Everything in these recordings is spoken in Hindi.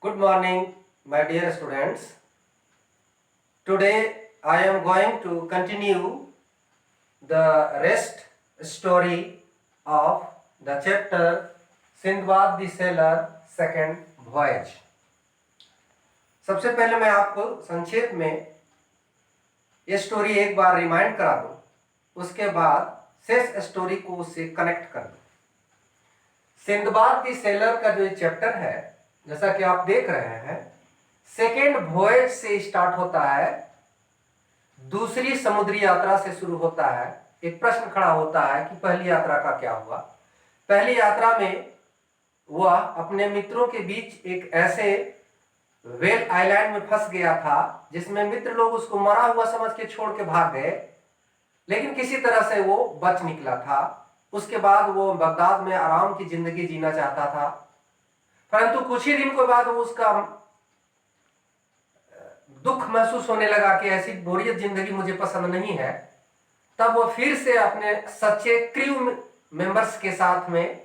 Good morning, my dear students. Today I am going to continue the rest story of the chapter Sindbad the Sailor Second Voyage. सबसे पहले मैं आपको संक्षेप में ये स्टोरी एक बार रिमाइंड करा दूं, उसके बाद शेष स्टोरी को उससे कनेक्ट कर दूं। सिंदबाद दी सेलर का जो चैप्टर है, जैसा कि आप देख रहे हैं, सेकेंड वॉयज से स्टार्ट होता है, दूसरी समुद्री यात्रा से शुरू होता है। एक प्रश्न खड़ा होता है कि पहली यात्रा का क्या हुआ। पहली यात्रा में वह अपने मित्रों के बीच एक ऐसे वेल आइलैंड में फंस गया था जिसमें मित्र लोग उसको मरा हुआ समझ के छोड़ के भाग गए, लेकिन किसी तरह से वो बच निकला था। उसके बाद वो बगदाद में आराम की जिंदगी जीना चाहता था, परंतु कुछ ही दिन के बाद वो उसका दुख महसूस होने लगा कि ऐसी बोरियत जिंदगी मुझे पसंद नहीं है। तब वो फिर से अपने सच्चे क्रू मेंबर्स के साथ में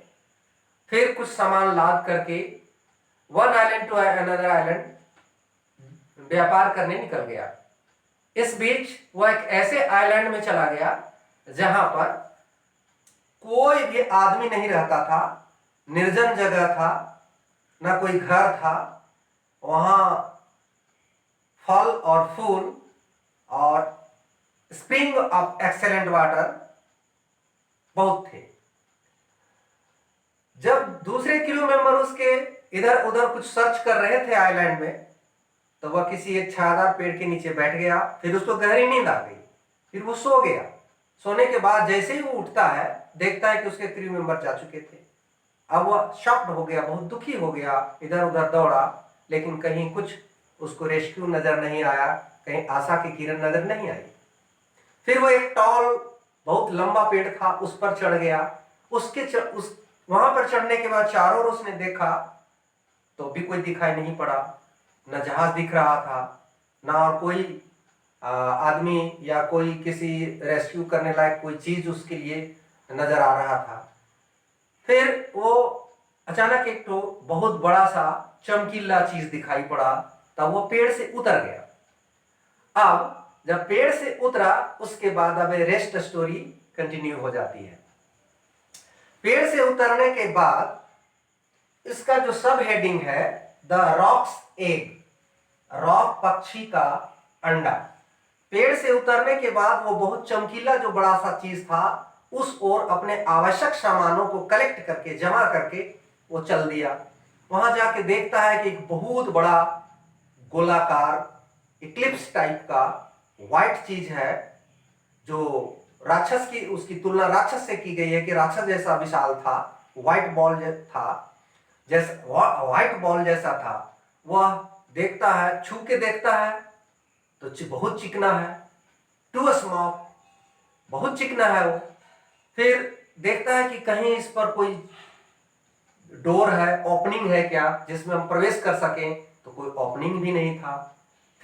फिर कुछ सामान लाद करके one island to another island व्यापार करने निकल गया। इस बीच वो एक ऐसे आइलैंड में चला गया जहां पर कोई भी आदमी नहीं रहता था, निर्जन जगह था, ना कोई घर था। वहां फल और फूल और स्प्रिंग ऑफ एक्सेलेंट वाटर बहुत थे। जब दूसरे क्रू मेंबर उसके इधर उधर कुछ सर्च कर रहे थे आइलैंड में, तो वह किसी एक छायादार पेड़ के नीचे बैठ गया। फिर उसको गहरी नींद आ गई, फिर वो सो गया। सोने के बाद जैसे ही वो उठता है, देखता है कि उसके क्रू मेंबर जा चुके थे। अब वह शॉक्ड हो गया, बहुत दुखी हो गया, इधर उधर दौड़ा, लेकिन कहीं कुछ उसको रेस्क्यू नजर नहीं आया, कहीं आशा की किरण नजर नहीं आई। फिर वो एक टॉल बहुत लंबा पेड़ था, उस पर चढ़ गया। वहां पर चढ़ने के बाद चारों ओर उसने देखा तो भी कोई दिखाई नहीं पड़ा। न जहाज दिख रहा था, ना और कोई आदमी या कोई किसी रेस्क्यू करने लायक कोई चीज उसके लिए नजर आ रहा था। फिर वो अचानक एक तो बहुत बड़ा सा चमकीला चीज दिखाई पड़ा, तब वो पेड़ से उतर गया। अब जब पेड़ से उतरा, उसके बाद अब रेस्ट स्टोरी कंटिन्यू हो जाती है। पेड़ से उतरने के बाद इसका जो सब हेडिंग है, द रॉक्स एग, रॉक पक्षी का अंडा। पेड़ से उतरने के बाद वो बहुत चमकीला जो बड़ा सा चीज था, उस ओर अपने आवश्यक सामानों को कलेक्ट करके जमा करके वो चल दिया। वहां जाके देखता है कि एक बहुत बड़ा गोलाकार इक्लिप्स टाइप का व्हाइट चीज है, जो राक्षस की, उसकी तुलना राक्षस से की गई है कि राक्षस जैसा विशाल था, व्हाइट बॉल था, जैसा व्हाइट बॉल जैसा था। वह देखता है, छू के देखता है तो बहुत चिकना है, टू स्मॉल, बहुत चिकना है वो। फिर देखता है कि कहीं इस पर कोई डोर है, ओपनिंग है क्या, जिसमें हम प्रवेश कर सकें, तो कोई ओपनिंग भी नहीं था।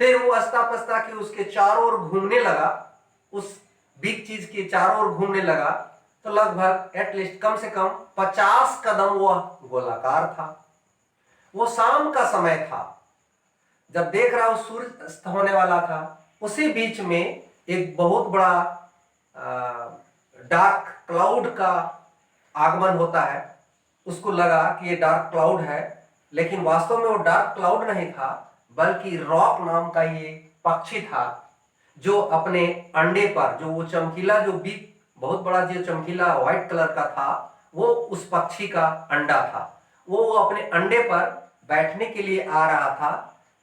फिर वो अस्ता पस्ता कि उसके चारों ओर घूमने लगा, उस बिग चीज के चारों ओर घूमने लगा, तो लगभग एटलीस्ट कम से कम 50 कदम वह गोलाकार था। वो शाम का समय था, जब देख रहा वो सूर्य अस्त होने वाला था। उसी बीच में एक बहुत बड़ा डार्क क्लाउड का आगमन होता है। उसको लगा कि ये डार्क क्लाउड है, लेकिन वास्तव में वो डार्क क्लाउड नहीं था, बल्कि रॉक नाम का ये पक्षी था, जो अपने अंडे पर, जो वो चमकीला, जो भी बहुत बड़ा जो चमकीला व्हाइट कलर का था, वो उस पक्षी का अंडा था। वो अपने अंडे पर बैठने के लिए आ रहा था।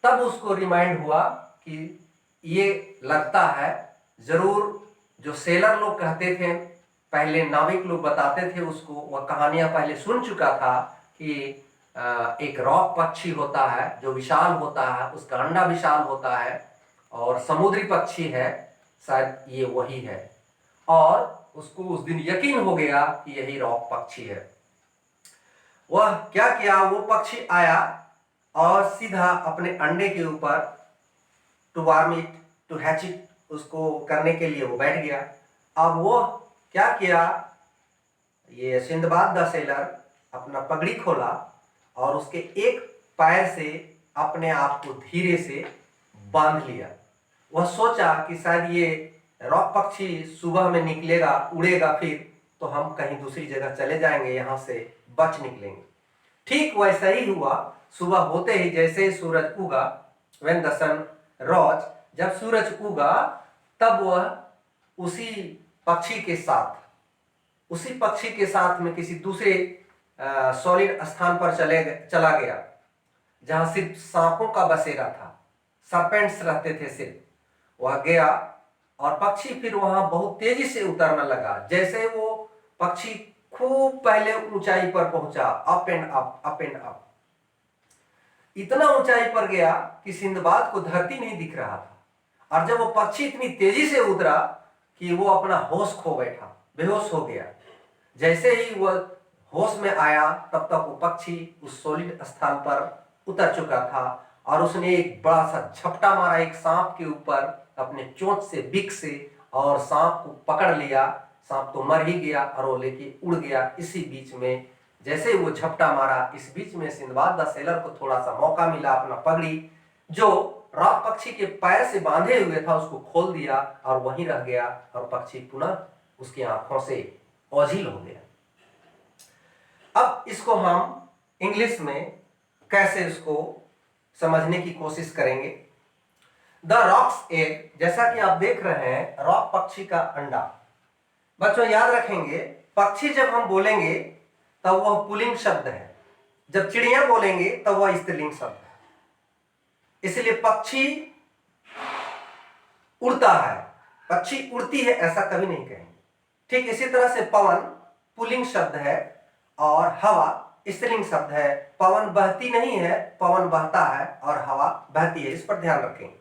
तब उसको रिमाइंड हुआ कि ये लगता है जरूर जो सेलर लोग कहते थे, पहले नाविक लोग बताते थे उसको, वह कहानियां पहले सुन चुका था कि एक रॉक पक्षी होता है जो विशाल होता है, उसका अंडा विशाल होता है और समुद्री पक्षी है, शायद ये वही है। और उसको उस दिन यकीन हो गया कि यही रॉक पक्षी है। वह क्या किया, वो पक्षी आया और सीधा अपने अंडे के ऊपर to warm it, to hatch it, उसको करने के लिए वो बैठ गया। अब वो क्या किया, ये सिंदबाद द सेलर अपना पगड़ी खोला और उसके एक पैर से अपने आप को धीरे से बांध लिया। वह सोचा कि शायद ये रॉक पक्षी सुबह में निकलेगा, उड़ेगा, फिर तो हम कहीं दूसरी जगह चले जाएंगे, यहां से बच निकलेंगे। ठीक वैसा ही हुआ। सुबह होते ही जैसे ही सूरज उगा, व्हेन द सन रॉज, जब सूरज उगा तब वह उसी पक्षी के साथ में किसी दूसरे सॉलिड स्थान पर चला गया जहां सिर्फ सांपों का बसेरा था, सरपेंट्स रहते थे सिर्फ। वह गया और पक्षी फिर वहां बहुत तेजी से उतरने लगा। जैसे वो पक्षी खूब पहले ऊंचाई पर पहुंचा, up and up, up and up, इतना ऊंचाई पर गया कि सिंदबाद को धरती नहीं दिख रहा था। और जब वो पक्षी इतनी तेजी से उतरा कि वो अपना होश खो बैठा, बेहोश हो गया। जैसे ही वह होश में आया तब तक वो पक्षी उस सॉलिड स्थान पर उतर चुका था और उसने एक बड़ा सा झपटा मारा एक सांप के ऊपर अपने चोंच से, बिक से, और सांप को पकड़ लिया। सांप तो मर ही गया और वो लेके उड़ गया। इसी बीच में जैसे वो झपटा मारा, इस बीच में सिंदबाद द सेलर को थोड़ा सा मौका मिला अपना पगड़ी जो रॉक पक्षी के पैर से बांधे हुए था उसको खोल दिया और वहीं रह गया और पक्षी पुनः उसकी आंखों से ओझिल हो गया। अब इसको हम इंग्लिश में कैसे इसको समझने की कोशिश करेंगे। द रॉक्स एग, जैसा कि आप देख रहे हैं रॉक पक्षी का अंडा। बच्चों याद रखेंगे, पक्षी जब हम बोलेंगे तब वह पुल्लिंग शब्द है, जब चिड़िया बोलेंगे तब वह स्त्रीलिंग शब्द है। इसलिए पक्षी उड़ता है, पक्षी उड़ती है ऐसा कभी नहीं कहेंगे। ठीक इसी तरह से पवन पुल्लिंग शब्द है और हवा स्त्रीलिंग शब्द है। पवन बहती नहीं है, पवन बहता है और हवा बहती है, इस पर ध्यान रखेंगे।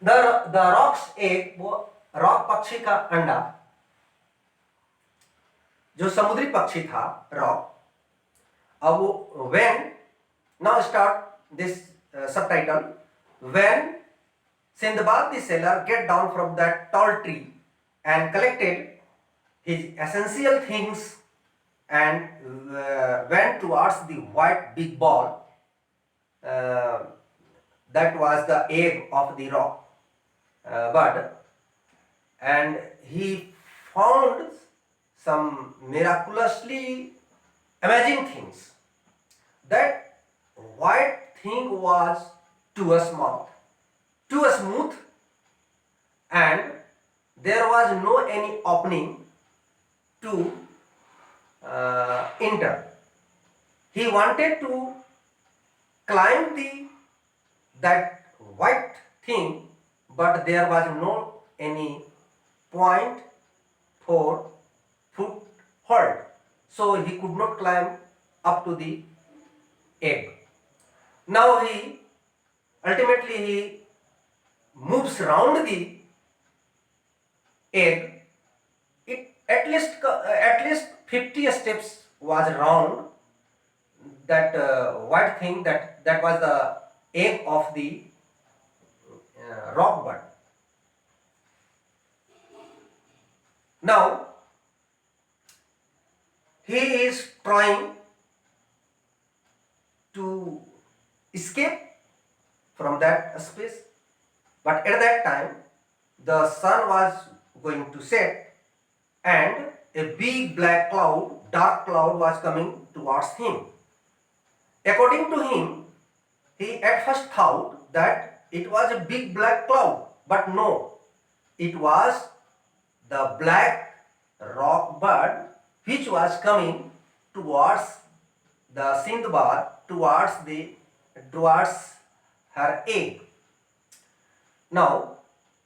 द रॉक्स एग, वो रॉक पक्षी का अंडा, जो समुद्री पक्षी था रॉक। अब वो when, now start this subtitle, when Sindbad the sailor get down from that tall tree and collected his essential things and went towards the white big ball that was the egg of the rock bird, and he found some miraculously amazing things. That white thing was too small, too smooth, and there was no any opening to enter. He wanted to climb that white thing, but there was no any point for foothold, so he could not climb up to the egg. Now ultimately he moves around the egg. It at least 50 steps was around that white thing, that was the egg of the rock bird. Now he is trying to escape from that space, but at that time the sun was going to set and a big black cloud, dark cloud, was coming towards him. According to him, he at first thought that it was a big black cloud, but no, it was the black rock bird which was coming towards the Sindbad, towards her egg. Now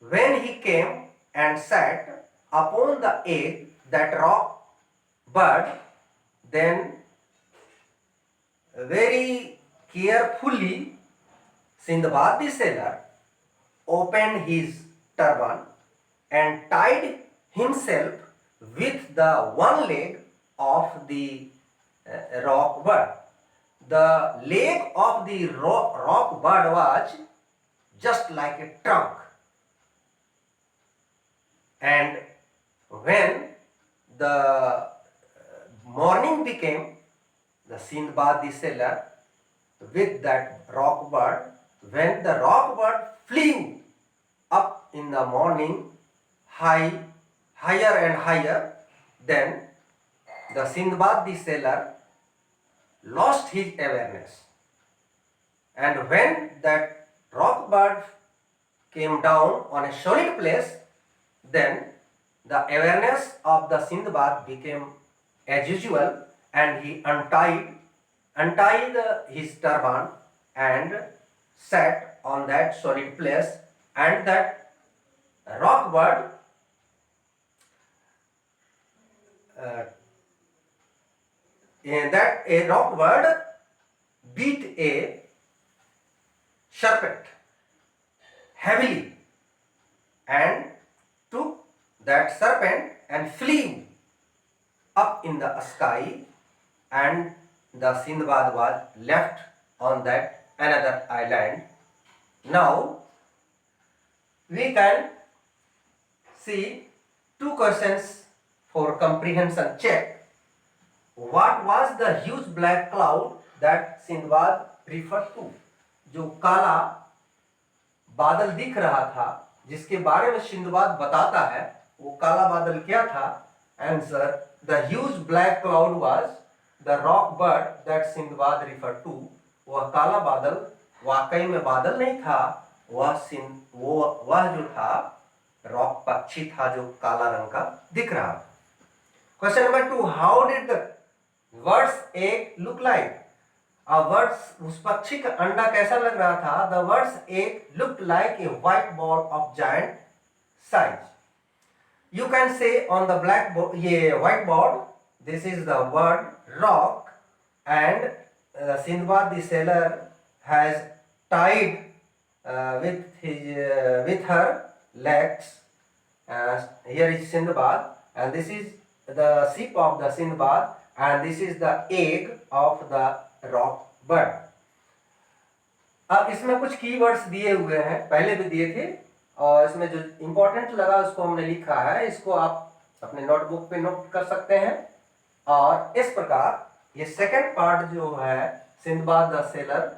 when he came and sat upon the egg, that rock bird then very carefully Sindbad the sailor opened his turban and tied himself with the one leg of the rock bird. The leg of the rock bird was just like a trunk, and when the morning became, the Sindbad the sailor with that rock bird. When the rock bird flew up in the morning, higher and higher, then the Sindbad the sailor lost his awareness. And when that rock bird came down on a solid place, then the awareness of the Sindbad became as usual, and he untied his turban and sat on that solid place, and that rock bird beat a serpent heavily and took that serpent and flew up in the sky, and the Sindbad was left on that another island. Now we can see two questions for comprehension check. What was the huge black cloud that Sindbad referred to? जो काला बादल दिख रहा था जिसके बारे में सिंदबाद बताता है, वो काला बादल क्या था? Answer, the huge black cloud was the roc bird that Sindbad refer to. वह काला बादल वाकई में बादल नहीं था, वह जो था रॉक पक्षी था जो काला रंग का दिख रहा था. Question number 2, how did the birds egg look like? उस पक्षी का अंडा कैसा लग रहा था? The birds egg looked like a white ball of giant size. You can say on the white board, this is the word rock, and Sindbad the sailor has tied with her legs. Here is Sindbad, and this is the ship of the Sindbad, and this is the egg of the rock bird. अब इसमें कुछ कीवर्ड्स दिए हुए हैं, पहले भी दिए थे, और इसमें जो इंपॉर्टेंट लगा उसको हमने लिखा है. इसको आप अपने नोटबुक पे नोट कर सकते हैं. और इस प्रकार ये सेकंड पार्ट जो है Sinbad the seller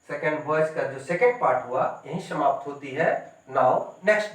second voice का जो सेकंड पार्ट हुआ, यही समाप्त होती है. Now next